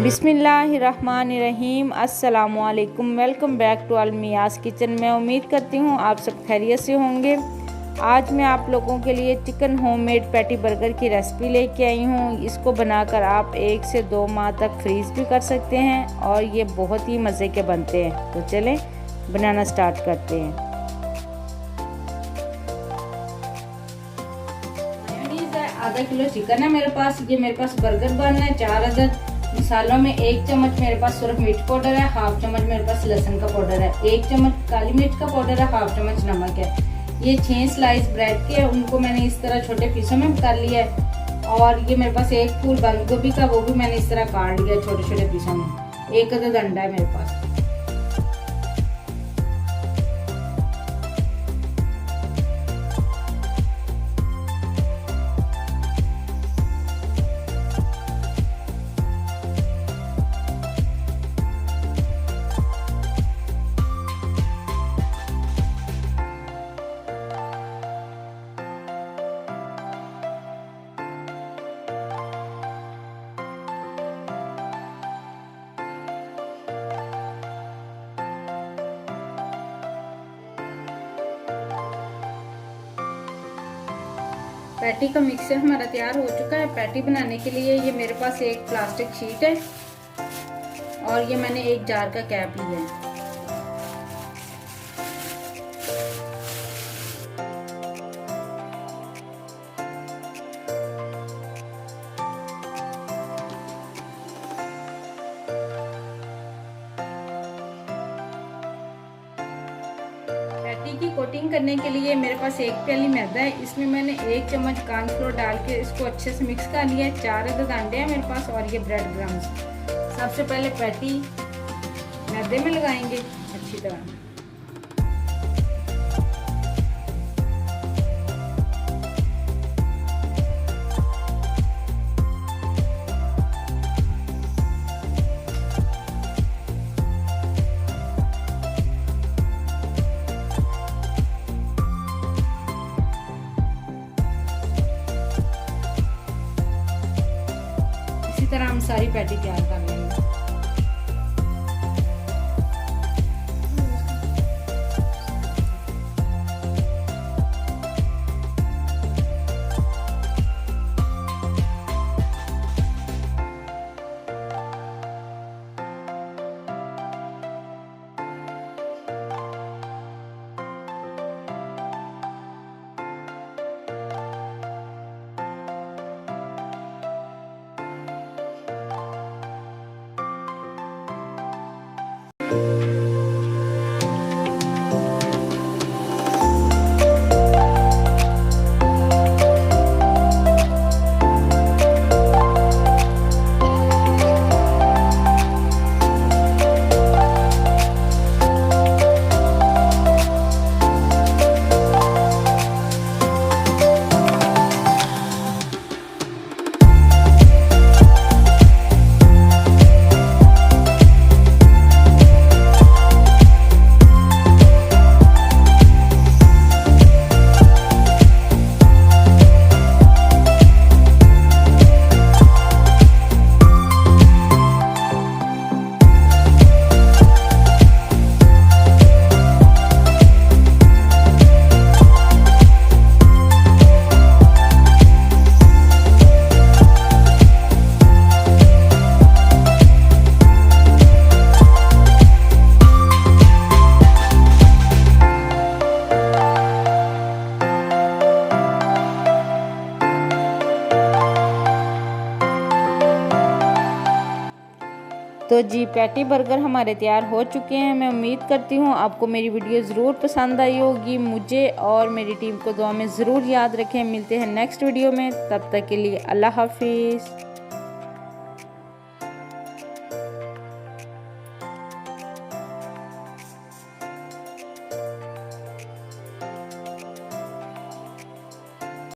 बिस्मिल्लाहिर्रहमानिर्रहीम। अस्सलामुअलैकुम। Welcome back to Almia's kitchen. मैं उम्मीद करती हूँ आप सब खैरियत से होंगे। आज मैं आप लोगों के लिए चिकन होममेड पैटी बर्गर की रेसिपी लेके आई हूँ। इसको बनाकर आप 1 से 2 माह तक फ्रीज़ भी कर सकते हैं और ये बहुत ही मज़े के बनते हैं। तो चलें बनाना स्टार्ट करते हैं। आधा किलो चिकन है मेरे पास। ये मेरे पास बर्गर बन है 4 अदद। मसालों में 1 चम्मच मेरे पास सुरख मिर्च पाउडर है, हाफ चम्मच मेरे पास लहसुन का पाउडर है, 1 चम्मच काली मिर्च का पाउडर है, हाफ चम्मच नमक है। ये 6 स्लाइस ब्रेड के, उनको मैंने इस तरह छोटे पीसों में कर लिया है। और ये मेरे पास 1 फूल बंद गोभी का, वो भी मैंने इस तरह काट लिया छोटे छोटे पीसों में। 1 अदद अंडा है मेरे पास। पैटी का मिक्सचर हमारा तैयार हो चुका है। पैटी बनाने के लिए ये मेरे पास एक प्लास्टिक शीट है और ये मैंने एक जार का कैप लिया है। पैटी की कोटिंग करने के लिए मेरे पास 1 प्याली मैदा है। इसमें मैंने 1 चम्मच कॉर्नफ्लोर डाल के इसको अच्छे से मिक्स कर लिया है। 4 अदद अंडे हैं मेरे पास और ये ब्रेड क्रम्स। सबसे पहले पैटी मैदे में लगाएंगे अच्छी तरह। इसी तरह हम सारी पैटी तैयार कर लेंगे। तो जी पैटी बर्गर हमारे तैयार हो चुके हैं। मैं उम्मीद करती हूँ आपको मेरी वीडियो ज़रूर पसंद आई होगी। मुझे और मेरी टीम को दुआ में ज़रूर याद रखें। मिलते हैं नेक्स्ट वीडियो में, तब तक के लिए अल्लाह हाफिज़।